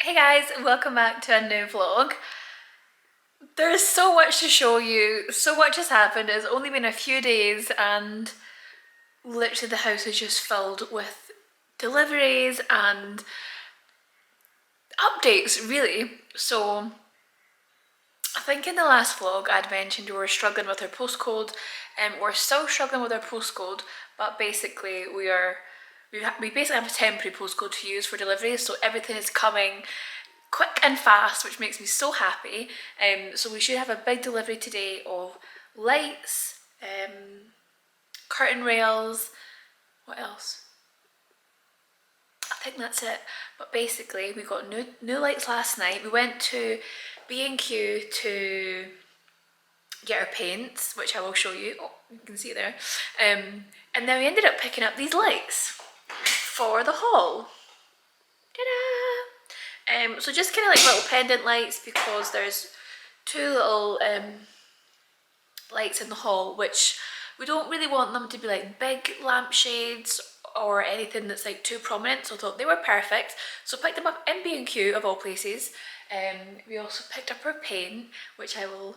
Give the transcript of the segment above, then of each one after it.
Hey guys, welcome back to a new vlog. There's so much to show you, so much has happened. It's only been a few days and literally the house is just filled with deliveries and updates really. So I think in the last vlog I'd mentioned we were struggling with our postcode and we're still struggling with our postcode, but basically we basically have a temporary postcode to use for deliveries, so everything is coming quick and fast, which makes me so happy. So we should have a big delivery today of lights, curtain rails, what else? I think that's it. But basically we got new lights last night. We went to B&Q to get our paints, which I will show you. Oh, you can see it there. And then we ended up picking up these lights for the hall. Ta-da! So just kind of like little pendant lights, because there's two little lights in the hall, which we don't really want them to be like big lampshades or anything that's like too prominent, so I thought they were perfect. So picked them up in B&Q of all places. We also picked up our paint, which I will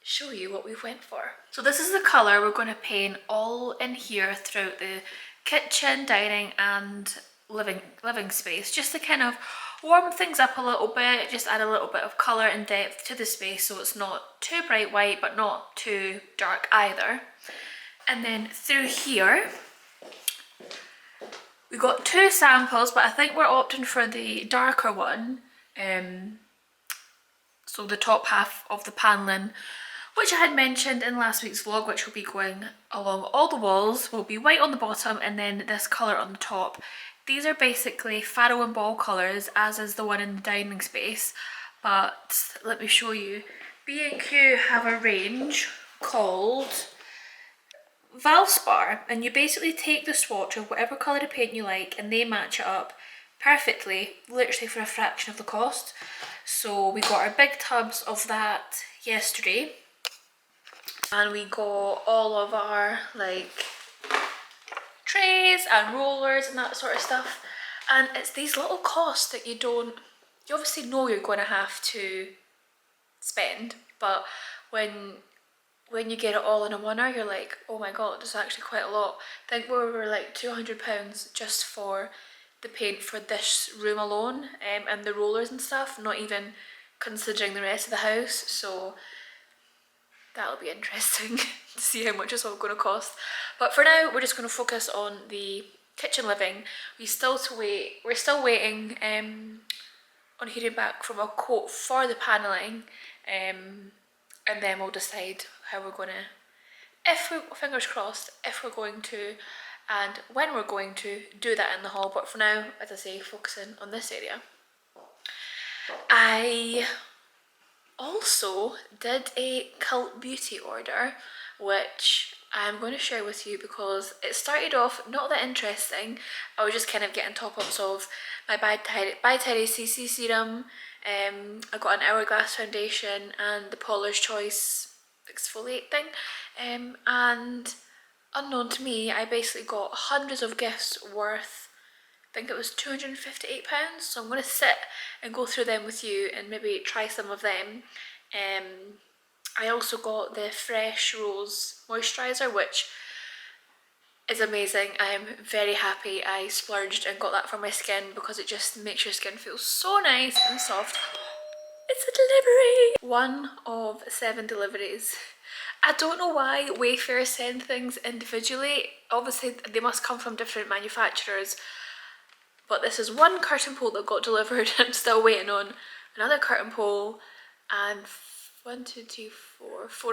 show you what we went for. So this is the colour we're going to paint all in here throughout the kitchen, dining and living space, just to kind of warm things up a little bit, just add a little bit of colour and depth to the space so it's not too bright white but not too dark either. And then through here we got two samples, but I think we're opting for the darker one, so the top half of the paneling, which I had mentioned in last week's vlog, which will be going along all the walls, will be white on the bottom and then this colour on the top. These are basically faro and ball colours, as is the one in the dining space, but let me show you. B&Q have a range called Valspar, and you basically take the swatch of whatever colour of paint you like and they match it up perfectly, literally for a fraction of the cost. So we got our big tubs of that yesterday, and we got all of our like trays and rollers and that sort of stuff. And it's these little costs that you obviously know you're going to have to spend, but when you get it all in a winner, you're like, oh my god, there's actually quite a lot. I think we were like £200 just for the paint for this room alone, and the rollers and stuff, not even considering the rest of the house. So that'll be interesting to see how much it's all going to cost. But for now, we're just going to focus on the kitchen living. We're still waiting on hearing back from a quote for the panelling, and then we'll decide how we're going to, fingers crossed, if we're going to and when we're going to do that in the hall. But for now, as I say, focusing on this area. I also did a cult beauty order, which I'm going to share with you because it started off not that interesting. I was just kind of getting top-ups of my By Terry CC serum. I got an Hourglass foundation and the Paula's Choice exfoliate thing. And unknown to me, I basically got hundreds of gifts worth, I think it was £258, so I'm going to sit and go through them with you and maybe try some of them. I also got the Fresh Rose moisturiser, which is amazing. I am very happy I splurged and got that for my skin because it just makes your skin feel so nice and soft. It's a delivery! One of 7 deliveries. I don't know why Wayfair send things individually. Obviously they must come from different manufacturers, but this is one curtain pole that got delivered. I'm still waiting on another curtain pole and 4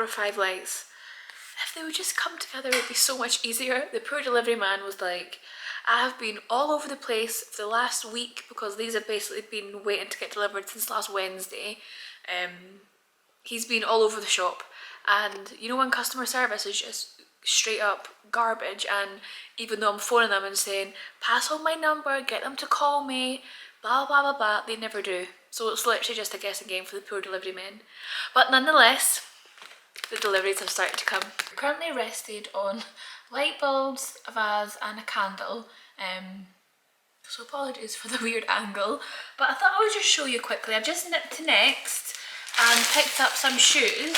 or 5 lights. If they would just come together, it would be so much easier. The poor delivery man was like, I have been all over the place for the last week because these have basically been waiting to get delivered since last Wednesday. He's been all over the shop, and you know when customer service is just straight up garbage, and even though I'm phoning them and saying, pass on my number, get them to call me, blah blah blah blah, they never do. So it's literally just a guessing game for the poor delivery men. But nonetheless, the deliveries have started to come. We're currently rested on light bulbs, a vase and a candle, so apologies for the weird angle, but I thought I would just show you quickly. I've just nipped to Next and picked up some shoes.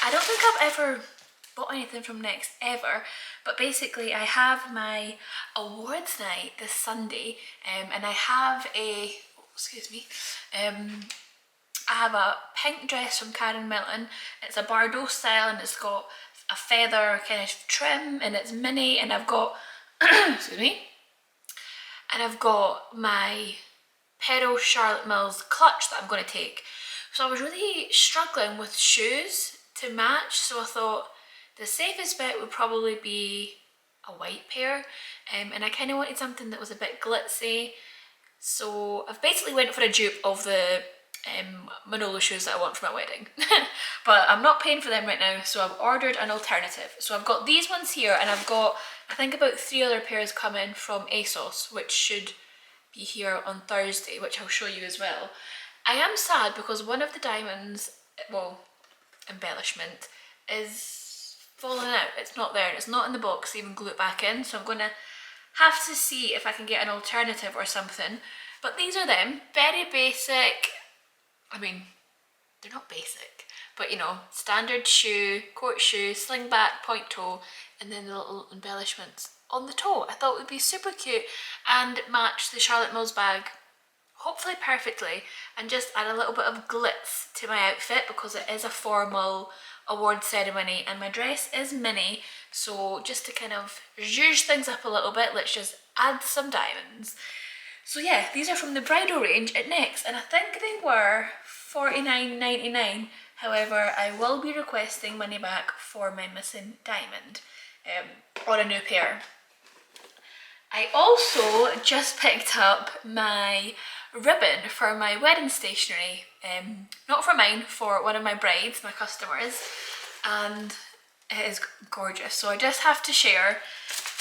I don't think I've ever bought anything from Next ever, but basically I have my awards night this Sunday, and I have a, excuse me, I have a pink dress from Karen Milton. It's a Bardot style and it's got a feather kind of trim and it's mini, and I've got, excuse me, and I've got my Pearl Charlotte Mills clutch that I'm going to take. So I was really struggling with shoes to match, so I thought the safest bet would probably be a white pair, and I kind of wanted something that was a bit glitzy. So I've basically went for a dupe of the Manolo shoes that I want for my wedding. But I'm not paying for them right now, so I've ordered an alternative. So I've got these ones here, and I've got, I think, about 3 other pairs coming from ASOS, which should be here on Thursday, which I'll show you as well. I am sad because one of the diamonds, well, embellishment, is falling out. It's not there, and it's not in the box to even glue it back in, so I'm going to have to see if I can get an alternative or something. But these are them, very basic. I mean, they're not basic, but you know, standard shoe, court shoe, sling back, point toe, and then the little embellishments on the toe. I thought it would be super cute and match the Charlotte Mills bag hopefully perfectly, and just add a little bit of glitz to my outfit because it is a formal award ceremony and my dress is mini. So just to kind of zhuzh things up a little bit, let's just add some diamonds. So yeah, these are from the bridal range at Next, and I think they were $49.99. However, I will be requesting money back for my missing diamond, or a new pair. I also just picked up my ribbon for my wedding stationery, not for mine, for one of my brides, my customers, and it is gorgeous. So I just have to share.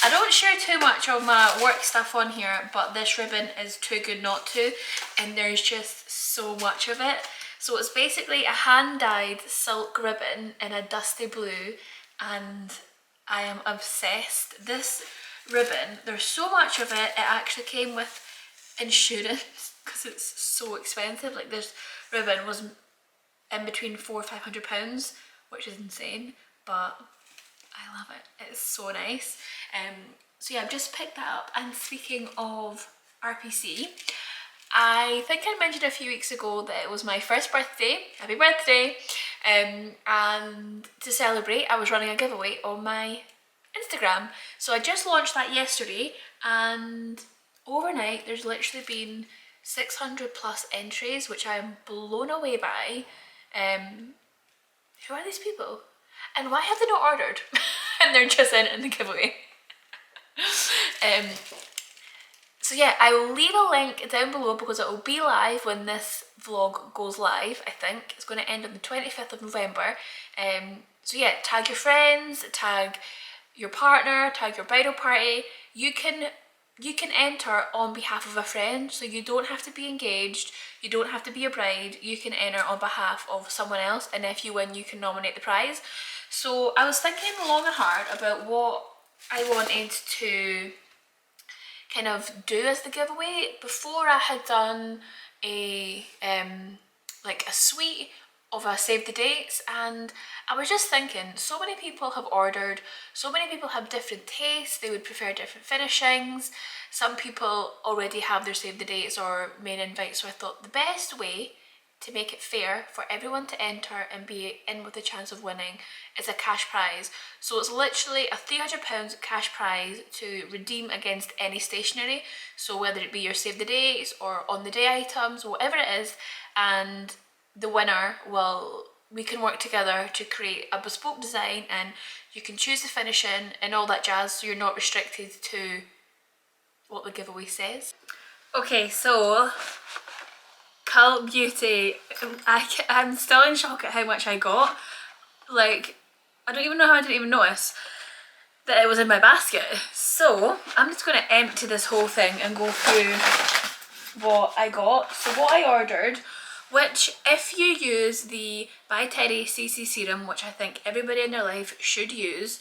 I don't share too much of my work stuff on here, but this ribbon is too good not to, and there's just so much of it. So it's basically a hand-dyed silk ribbon in a dusty blue, and I am obsessed. This ribbon, there's so much of it, it actually came with insurance because it's so expensive. Like, this ribbon was in between £400 or £500, which is insane, but I love it. It's so nice. So yeah, I've just picked that up. And speaking of RPC, I think I mentioned a few weeks ago that it was my first birthday. Happy birthday! And to celebrate, I was running a giveaway on my Instagram. So I just launched that yesterday, and overnight there's literally been 600 plus entries, which I am blown away by. Who are these people? And why have they not ordered? And they're just in the giveaway. So yeah, I will leave a link down below because it will be live when this vlog goes live. I think it's going to end on the 25th of November. So yeah, tag your friends, tag your partner, tag your bridal party. You can enter on behalf of a friend, so you don't have to be engaged, you don't have to be a bride, you can enter on behalf of someone else, and if you win you can nominate the prize. So I was thinking long and hard about what I wanted to kind of do as the giveaway. Before, I had done a like a suite of a save the dates, and I was just thinking, so many people have ordered, so many people have different tastes, they would prefer different finishings, some people already have their save the dates or main invite. So I thought the best way to make it fair for everyone to enter and be in with a chance of winning is a cash prize. So it's literally a £300 cash prize to redeem against any stationery, so whether it be your save the dates or on the day items, whatever it is, and the winner we can work together to create a bespoke design, and you can choose the finishing and all that jazz, so you're not restricted to what the giveaway says. Okay, so Cult Beauty, I'm still in shock at how much I got. Like, I don't even know how I didn't even notice that it was in my basket. So I'm just going to empty this whole thing and go through what I got. So what I ordered, which if you use the By Terry CC serum, which I think everybody in their life should use,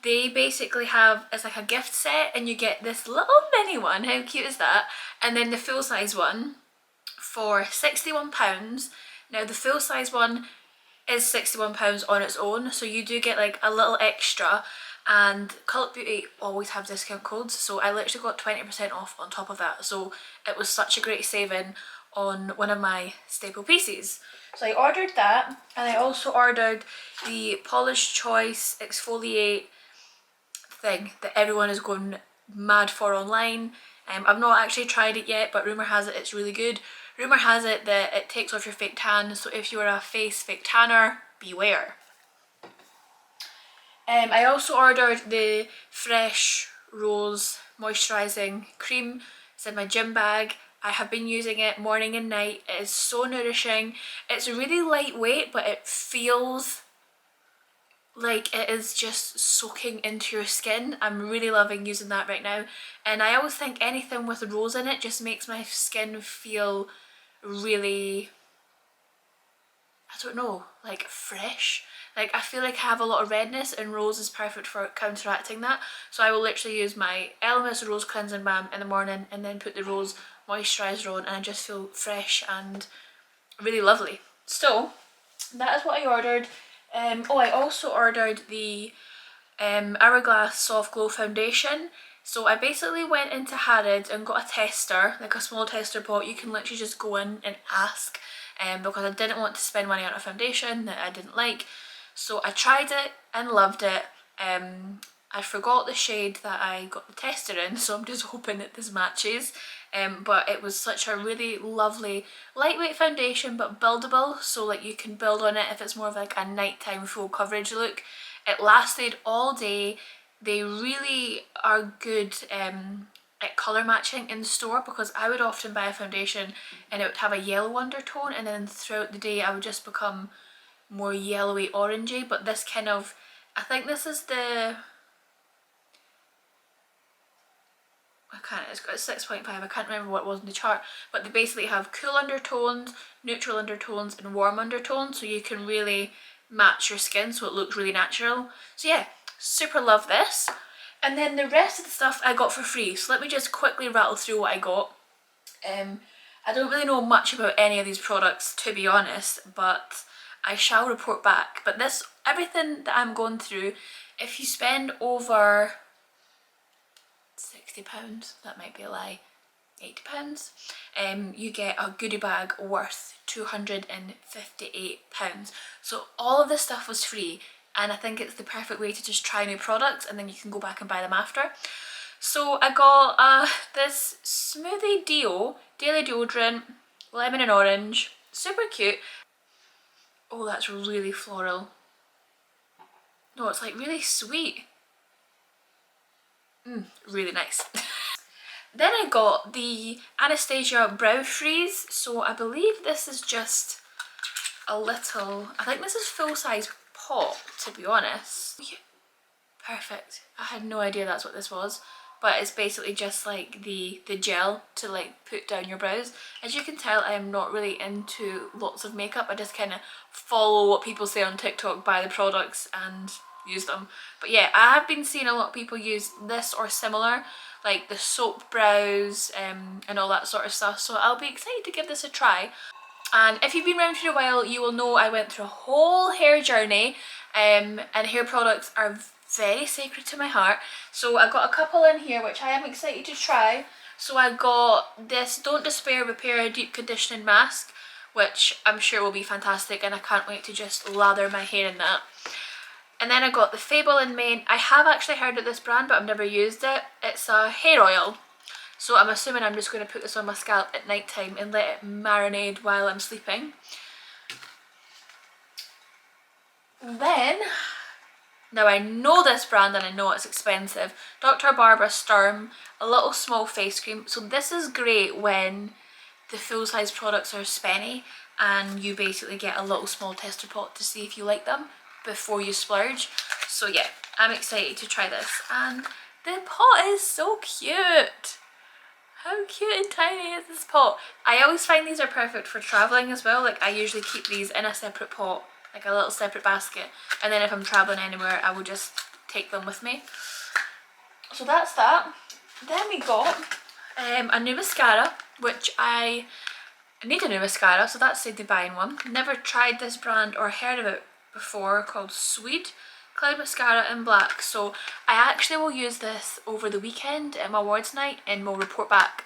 they basically have, it's like a gift set and you get this little mini one, how cute is that? And then the full size one for £61. Now the full size one is £61 on its own, so you do get like a little extra, and Cult Beauty always have discount codes, so I literally got 20% off on top of that, so it was such a great saving on one of my staple pieces. So I ordered that, and I also ordered the Polish Choice Exfoliate thing that everyone is going mad for online. I've not actually tried it yet, but rumour has it it's really good. Rumour has it that it takes off your fake tan, so if you're a face fake tanner, beware. I also ordered the Fresh Rose Moisturising Cream. It's in my gym bag. I have been using it morning and night. It is so nourishing. It's really lightweight, but it feels like it is just soaking into your skin. I'm really loving using that right now. And I always think anything with rose in it just makes my skin feel really, I don't know, like fresh. Like I feel like I have a lot of redness and rose is perfect for counteracting that. So I will literally use my Elemis Rose Cleansing Balm in the morning and then put the rose moisturiser on, and I just feel fresh and really lovely. So that is what I ordered. Oh, I also ordered the Hourglass Soft Glow Foundation. So I basically went into Harrods and got a tester, like a small tester pot. You can literally just go in and ask, because I didn't want to spend money on a foundation that I didn't like. So I tried it and loved it. I forgot the shade that I got the tester in, so I'm just hoping that this matches. But it was such a really lovely lightweight foundation, but buildable, so like you can build on it if it's more of like a nighttime full coverage look. It lasted all day. They really are good at colour matching in the store, because I would often buy a foundation and it would have a yellow undertone, and then throughout the day I would just become more yellowy orangey. But this kind of, I think this is the, it's got a 6.5, I can't remember what it was in the chart, but they basically have cool undertones, neutral undertones and warm undertones, so you can really match your skin so it looks really natural. So yeah, super love this. And then the rest of the stuff I got for free, so let me just quickly rattle through what I got. I don't really know much about any of these products, to be honest, but I shall report back. But this, everything that I'm going through, if you spend over £60, that might be a lie, £80, you get a goodie bag worth £258. So all of this stuff was free, and I think it's the perfect way to just try new products and then you can go back and buy them after. So I got this Smoothie Deo Daily Deodorant, lemon and orange, super cute. Oh, that's really floral. No, it's like really sweet. Really nice. Then I got the Anastasia Brow Freeze. So I believe this is just a little, I think this is full size pot, to be honest. Yeah, perfect. I had no idea that's what this was. But it's basically just like the gel to like put down your brows. As you can tell, I am not really into lots of makeup. I just kind of follow what people say on TikTok, buy the products and use them. But yeah, I have been seeing a lot of people use this or similar, like the soap brows and all that sort of stuff. So I'll be excited to give this a try. And if you've been around for a while, you will know I went through a whole hair journey, and hair products are very sacred to my heart. So I got a couple in here which I am excited to try. So I got this Don't Despair Repair Deep Conditioning Mask, which I'm sure will be fantastic, and I can't wait to just lather my hair in that. And then I got the Fable in Main. I have actually heard of this brand, but I've never used it. It's a hair oil. So I'm assuming I'm just going to put this on my scalp at night time and let it marinate while I'm sleeping. Then, now I know this brand and I know it's expensive. Dr. Barbara Sturm, a little small face cream. So this is great when the full size products are spenny and you basically get a little small tester pot to see if you like them before you splurge. So yeah, I'm excited to try this. And the pot is so cute. How cute and tiny is this pot? I always find these are perfect for travelling as well. Like I usually keep these in a separate pot, like a little separate basket. And then if I'm travelling anywhere, I will just take them with me. So that's that. Then we got a new mascara, which I need a new mascara, so that's the buying one. Never tried this brand or heard of it before, called Swede Cloud Mascara in black. So I actually will use this over the weekend at my awards night and we'll report back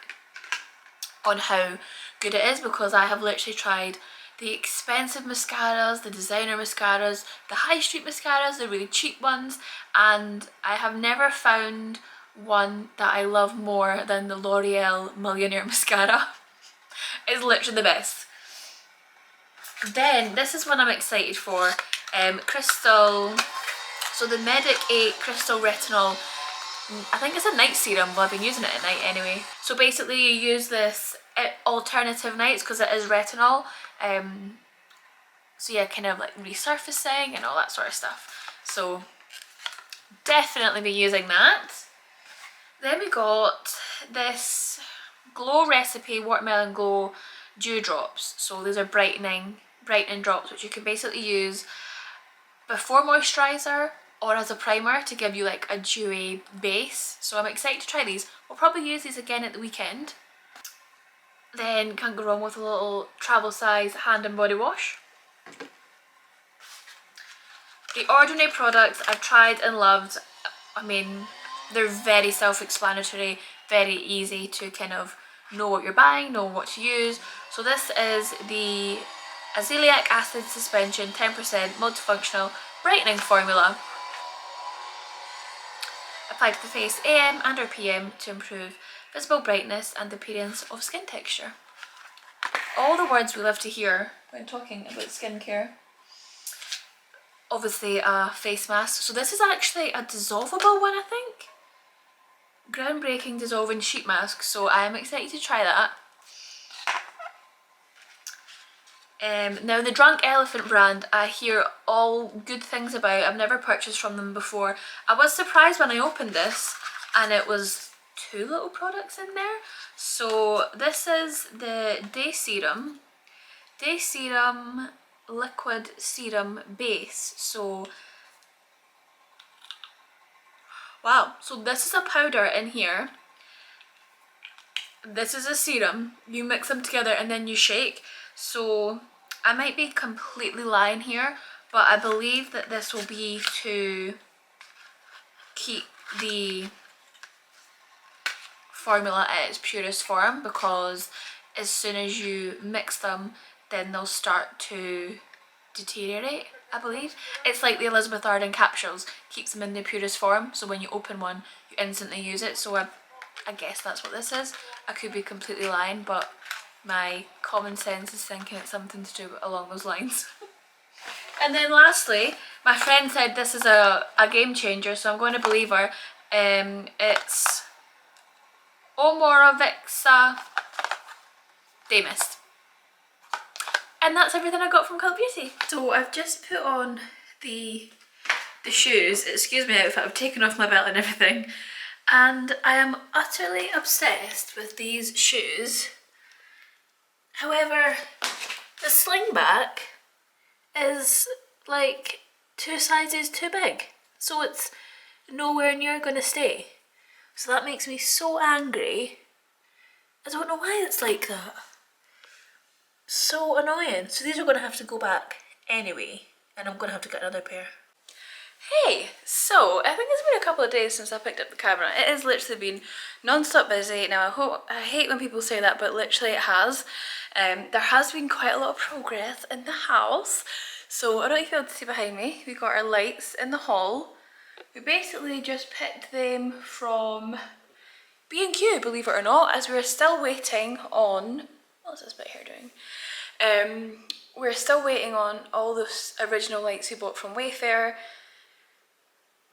on how good it is, because I have literally tried the expensive mascaras, the designer mascaras, the high street mascaras, the really cheap ones, and I have never found one that I love more than the L'Oreal Millionaire Mascara. It's literally the best. Then this is one I'm excited for. Crystal, so the Medic 8 Crystal Retinol, I think it's a night serum, well I've been using it at night anyway. So basically you use this at alternative nights because it is retinol. So yeah, kind of like resurfacing and all that sort of stuff. So definitely be using that. Then we got this Glow Recipe Watermelon Glow Dew Drops. So these are brightening drops, which you can basically use before moisturiser or as a primer to give you like a dewy base. So I'm excited to try these. We'll probably use these again at the weekend. Then can't go wrong with a little travel size hand and body wash. The Ordinary products I've tried and loved. I mean, they're very self-explanatory, very easy to kind of know what you're buying, know what to use. So this is the Azelaic Acid Suspension 10% Multifunctional Brightening Formula. Applied to the face AM and or PM to improve visible brightness and appearance of skin texture. All the words we love to hear when talking about skincare. Obviously a face mask. So this is actually a dissolvable one, I think. Groundbreaking dissolving sheet mask. So I am excited to try that. Now the Drunk Elephant brand, I hear all good things about. I've never purchased from them before. I was surprised when I opened this and it was 2 little products in there. So this is the Day Serum Liquid Serum Base. So wow, so this is a powder in here. This is a serum. You mix them together and then you shake. So I might be completely lying here, but I believe that this will be to keep the formula at its purest form, because as soon as you mix them, then they'll start to deteriorate, I believe. It's like the Elizabeth Arden capsules, keeps them in their purest form, so when you open one, you instantly use it. So I guess that's what this is. I could be completely lying, but my common sense is thinking it's something to do along those lines. And then lastly, my friend said this is a game changer, so I'm going to believe her. It's Omorovixa Day Mist. And that's everything I got from Cult Beauty. So I've just put on the shoes. Excuse my outfit, I've taken off my belt and everything. And I am utterly obsessed with these shoes. However, the slingback is like 2 sizes too big. So it's nowhere near going to stay. So that makes me so angry. I don't know why it's like that. So annoying. So these are going to have to go back anyway. And I'm going to have to get another pair. Hey, so I think it's been a couple of days since I picked up the camera. It has literally been non-stop busy. Now I hate when people say that, but literally it has. There has been quite a lot of progress in the house. So I don't know if you'll be able to see behind me. We've got our lights in the hall. We basically just picked them from B&Q, believe it or not, as we're still waiting on... What's this bit here doing? We're still waiting on all those original lights we bought from Wayfair.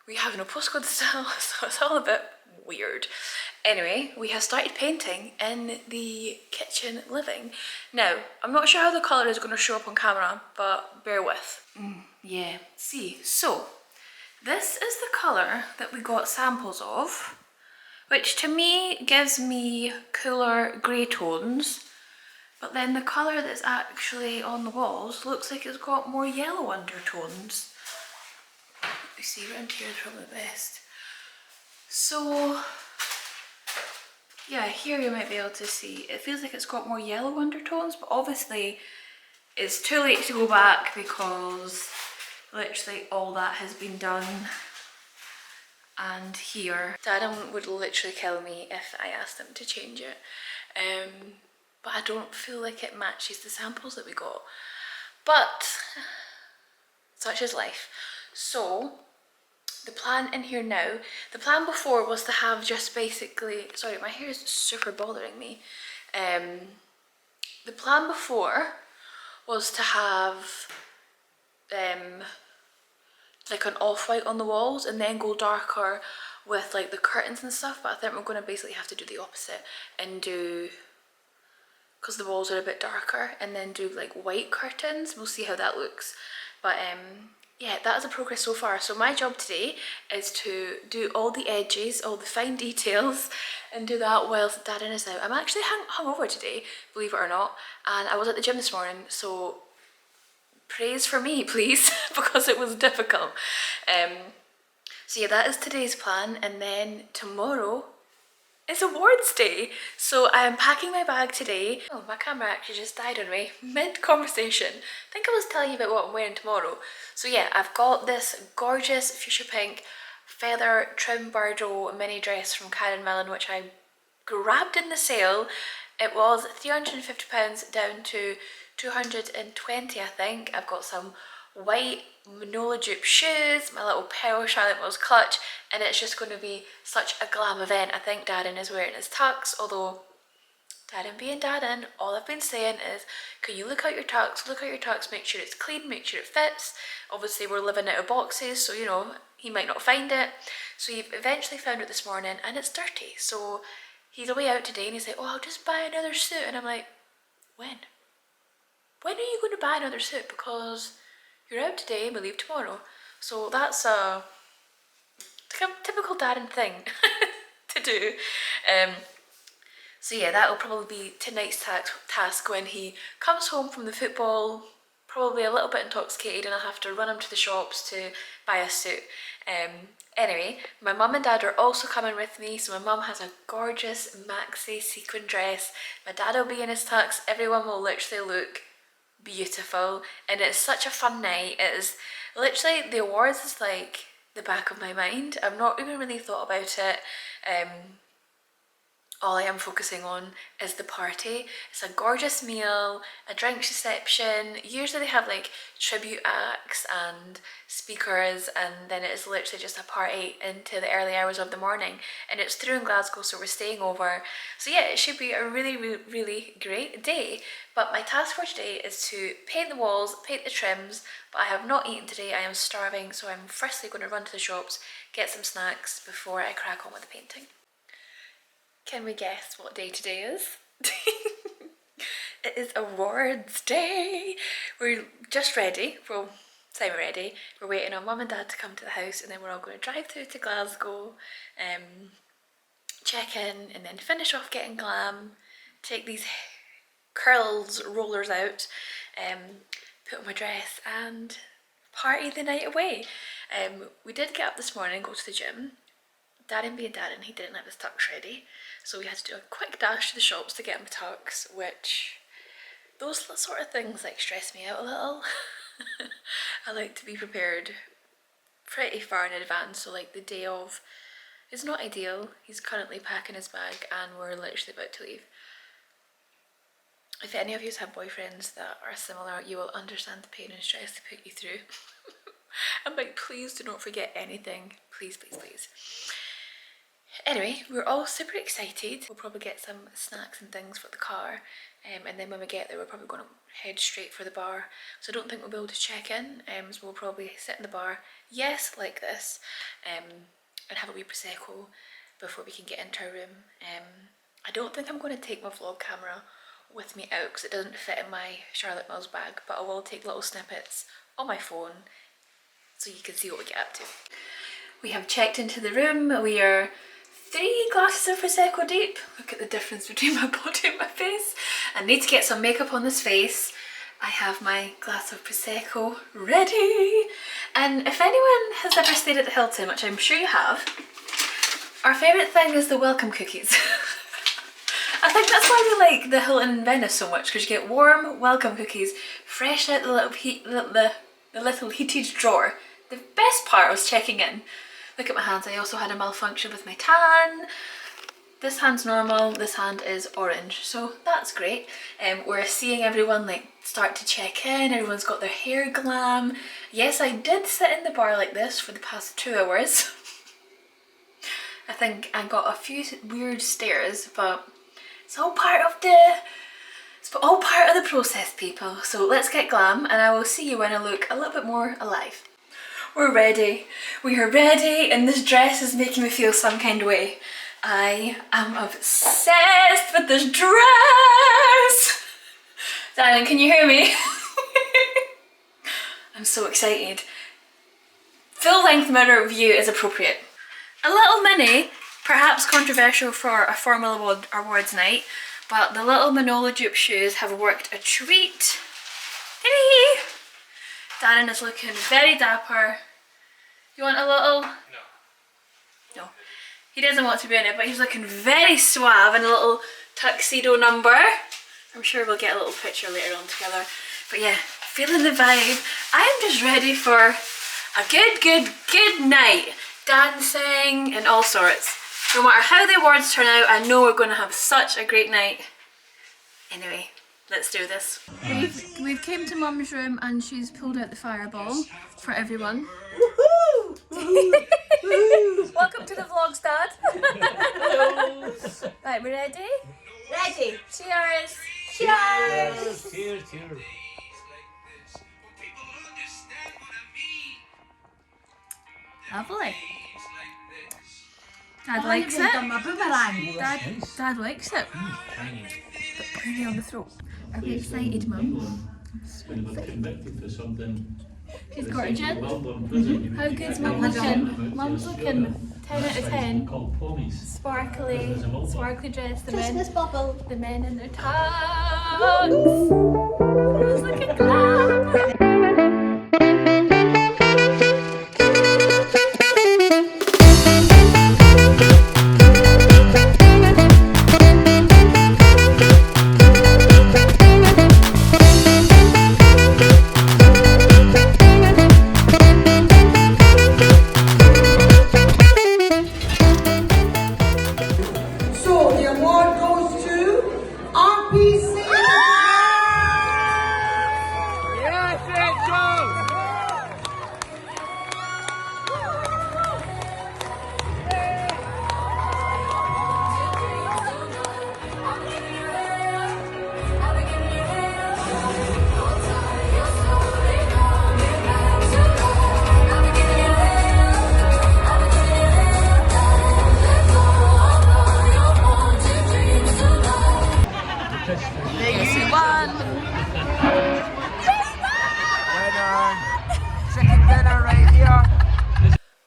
We have no postcode still, so it's all a bit weird. Anyway, we have started painting in the kitchen living. Now, I'm not sure how the colour is going to show up on camera, but bear with. Yeah, see, so this is the colour that we got samples of, which to me gives me cooler grey tones, but then the colour that's actually on the walls looks like it's got more yellow undertones. You see, around here is probably the best. So yeah, here you might be able to see, it feels like it's got more yellow undertones, but obviously it's too late to go back because literally all that has been done. And here, Dad would literally kill me if I asked him to change it. But I don't feel like it matches the samples that we got. But such is life. So the plan in here now, the plan before was to have just basically, sorry, my hair is super bothering me. The plan before was to have like an off-white on the walls and then go darker with like the curtains and stuff, but I think we're going to basically have to do the opposite and do, because the walls are a bit darker, and then do like white curtains. We'll see how that looks, but yeah, that is a progress so far. So my job today is to do all the edges, all the fine details, and do that whilst Darren is out. I'm actually hungover today, believe it or not, and I was at the gym this morning, so praise for me, please, because it was difficult. So yeah, that is today's plan, and then tomorrow is awards day. So I am packing my bag today. Oh, my camera actually just died on me mid-conversation. I think I was telling you about what I'm wearing tomorrow. So yeah, I've got this gorgeous fuchsia pink feather trim Bordeaux mini dress from Karen Millen, which I grabbed in the sale. It was £350 down to 220, I think. I've got some white Manola dupe shoes, my little pearl Charlotte Mills clutch, and it's just going to be such a glam event. I think Darren is wearing his tux, although Darren being Darren, all I've been saying is, can you look out your tux, make sure it's clean, make sure it fits. Obviously we're living out of boxes, so you know, he might not find it. So he eventually found it this morning and it's dirty. So he's away out today and he's like, oh, I'll just buy another suit. And I'm like, when? When are you going to buy another suit? Because you're out today and we leave tomorrow. So that's a typical Darren thing to do. So yeah, that'll probably be tonight's task when he comes home from the football, probably a little bit intoxicated, and I'll have to run him to the shops to buy a suit. Anyway, my mum and dad are also coming with me, so my mum has a gorgeous maxi sequin dress, my dad will be in his tux, everyone will literally look beautiful, and it's such a fun night. It is literally, the awards is like the back of my mind. I've not even really thought about it. All I am focusing on is the party. It's a gorgeous meal, a drinks reception. Usually they have like tribute acts and speakers, and then it is literally just a party into the early hours of the morning. And it's through in Glasgow, so we're staying over. So yeah, it should be a really great day. But my task for today is to paint the walls, paint the trims, but I have not eaten today. I am starving, so I'm firstly going to run to the shops, get some snacks before I crack on with the painting. Can we guess what day today is? It is awards day. We're just ready. Well, semi-ready. We're waiting on mum and dad to come to the house, and then we're all going to drive through to Glasgow, check in, and then finish off getting glam, take these curls rollers out, put on my dress, and party the night away. We did get up this morning and go to the gym. Darren being Darren, he didn't have his tux ready, so we had to do a quick dash to the shops to get him a tux, which those sort of things like stress me out a little. I like to be prepared pretty far in advance, so like the day of is not ideal. He's currently packing his bag and we're literally about to leave. If any of you have boyfriends that are similar, you will understand the pain and stress they put you through. I'm like, please do not forget anything. Please, please, please. Anyway, we're all super excited. We'll probably get some snacks and things for the car, and then when we get there we're probably going to head straight for the bar. So I don't think we'll be able to check in, so we'll probably sit in the bar, yes, like this, and have a wee Prosecco before we can get into our room. I don't think I'm going to take my vlog camera with me out because it doesn't fit in my Charlotte Mills bag, but I will take little snippets on my phone so you can see what we get up to. We have checked into the room. We are 3 glasses of Prosecco deep. Look at the difference between my body and my face. I need to get some makeup on this face. I have my glass of Prosecco ready. And if anyone has ever stayed at the Hilton, which I'm sure you have, our favourite thing is the welcome cookies. I think that's why we like the Hilton in Venice so much, because you get warm welcome cookies fresh out the little heated drawer. The best part was checking in. Look at my hands, I also had a malfunction with my tan. This hand's normal, this hand is orange, so that's great. We're seeing everyone like start to check in, everyone's got their hair glam. Yes, I did sit in the bar like this for the past 2 hours. I think I got a few weird stares, but it's all part of the process, people. So let's get glam, and I will see you when I look a little bit more alive. We're ready. We are ready, and this dress is making me feel some kind of way. I am obsessed with this dress. Darling, can you hear me? I'm so excited. Full length mirror view is appropriate. A little mini, perhaps controversial for a formal awards night, but the little Manolo dupe shoes have worked a treat. Hey! Darren is looking very dapper. You want a little? No. He doesn't want to be in it, but he's looking very suave in a little tuxedo number. I'm sure we'll get a little picture later on together. But yeah, feeling the vibe. I'm just ready for a good night. Dancing and all sorts. No matter how the awards turn out, I know we're going to have such a great night. Anyway, let's do this. We've came to Mum's room and she's pulled out the fireball for everyone. Welcome to the vlogs, Dad. Hello. Right, we ready? Ready. Cheers. Cheers. Cheers. Cheers. Lovely. Dad likes it. Dad likes it. But pretty on the throat. Are we excited, Mum? Convicted for something. She's gorgeous. How good's Mum looking? Mum's looking 10 out of 10. Sparkly dress. The men in their tugs. Who's looking glam?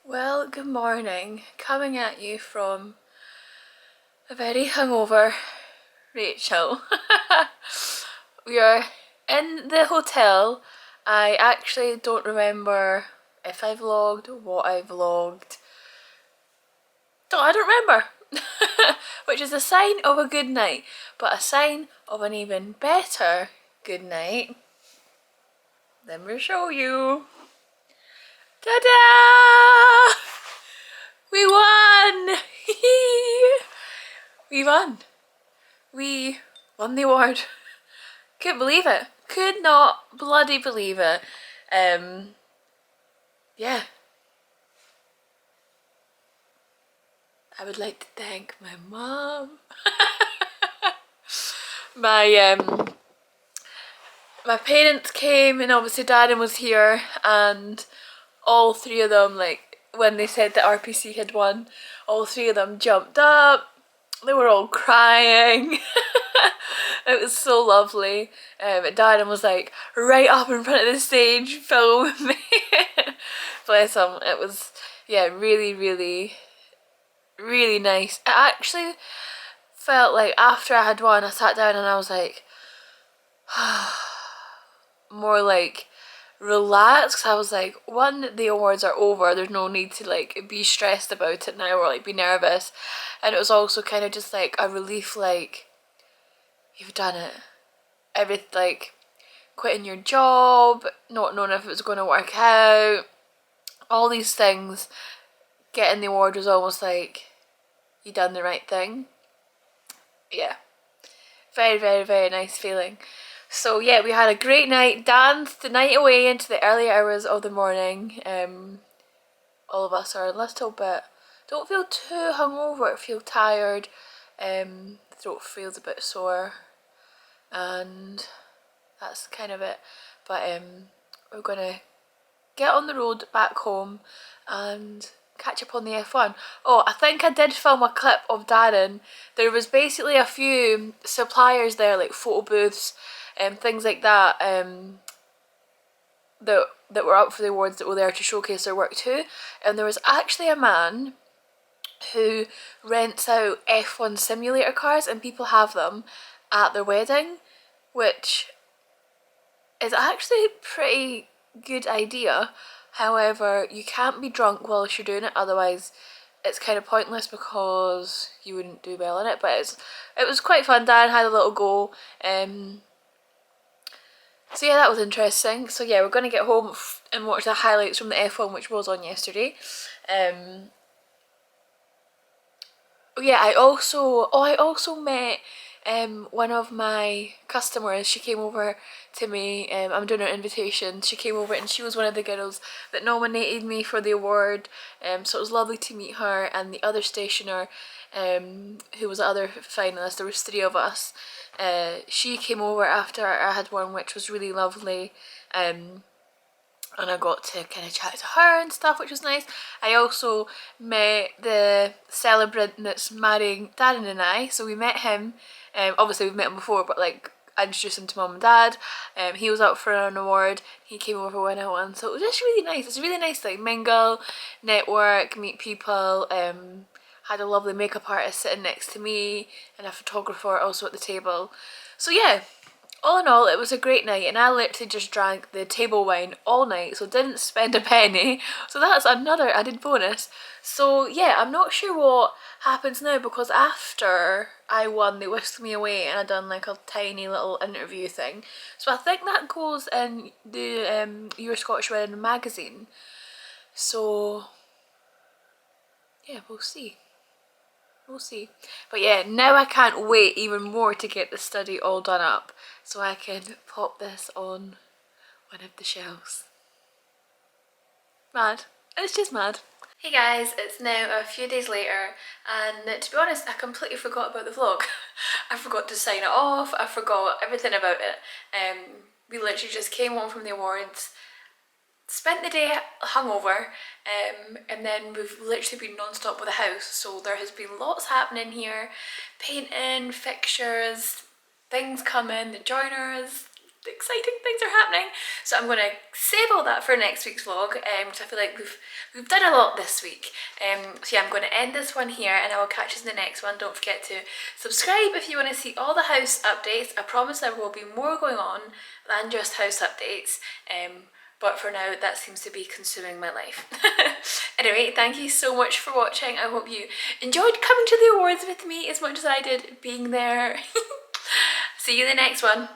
Well, good morning. Coming at you from a very hungover Rachel. We are in the hotel. I actually don't remember if I vlogged, what I vlogged. I don't remember. Which is a sign of a good night, but a sign of an even better good night. Let me show you. Ta-da! We won! We won. We won the award. Couldn't believe it. Could not bloody believe it. Yeah. I would like to thank my mom. My parents came, and obviously Darren was here, and all three of them, like when they said that RPC had won, all three of them jumped up. They were all crying. It was so lovely. Darren was like right up in front of the stage filming me. Bless him. It was, yeah, really, really, really nice. It actually felt like after I had won, I sat down and I was like, more like relaxed, 'cause I was like, one, the awards are over, there's no need to like be stressed about it now or like be nervous, and it was also kind of just like a relief, like you've done it, everything, like quitting your job, not knowing if it was going to work out, all these things, getting the award was almost like you done the right thing. Yeah, very, very, very nice feeling. So yeah, we had a great night, danced the night away into the early hours of the morning. All of us are a little bit, don't feel too hungover, feel tired, throat feels a bit sore, and that's kind of it. But we're gonna get on the road back home and catch up on the F1. Oh, I think I did film a clip of Darren. There was basically a few suppliers there, like photo booths and things like that, that were up for the awards, that were there to showcase their work too. And there was actually a man who rents out F1 simulator cars, and people have them at their wedding, which is actually a pretty good idea. However, you can't be drunk whilst you're doing it, otherwise it's kind of pointless because you wouldn't do well in it. But it was quite fun. Dan had a little go. So yeah, that was interesting. So yeah, we're going to get home and watch the highlights from the F1, which was on yesterday. Yeah, I also met one of my customers. She came over to me, I'm doing her invitation, she came over and she was one of the girls that nominated me for the award, so it was lovely to meet her, and the other stationer, who was the other finalist. There was 3 of us. She came over after I had won, which was really lovely, and I got to kind of chat to her and stuff, which was nice. I also met the celebrant that's marrying Darren and I, so we met him. Obviously we've met him before, but like I introduced him to mum and dad. He was up for an award, he came over when I won, so it was just really nice. It's really nice to like mingle, network, meet people. Had a lovely makeup artist sitting next to me and a photographer also at the table. So yeah, all in all, it was a great night, and I literally just drank the table wine all night, so didn't spend a penny. So that's another added bonus. So yeah, I'm not sure what happens now, because after I won, they whisked me away and I done like a tiny little interview thing. So I think that goes in the Your Scottish Wedding magazine. So yeah, we'll see. We'll see. But yeah, now I can't wait even more to get the study all done up so I can pop this on one of the shelves. Mad. It's just mad. Hey guys, it's now a few days later, and to be honest, I completely forgot about the vlog. I forgot to sign it off, I forgot everything about it. We literally just came home from the awards, spent the day hungover, and then we've literally been non-stop with the house, so there has been lots happening here. Painting, fixtures, things coming, the joiners, exciting things are happening. So I'm going to save all that for next week's vlog, because I feel like we've done a lot this week. So yeah, I'm going to end this one here, and I will catch you in the next one. Don't forget to subscribe if you want to see all the house updates. I promise there will be more going on than just house updates. But for now, that seems to be consuming my life. Anyway, thank you so much for watching. I hope you enjoyed coming to the awards with me as much as I did being there. See you in the next one.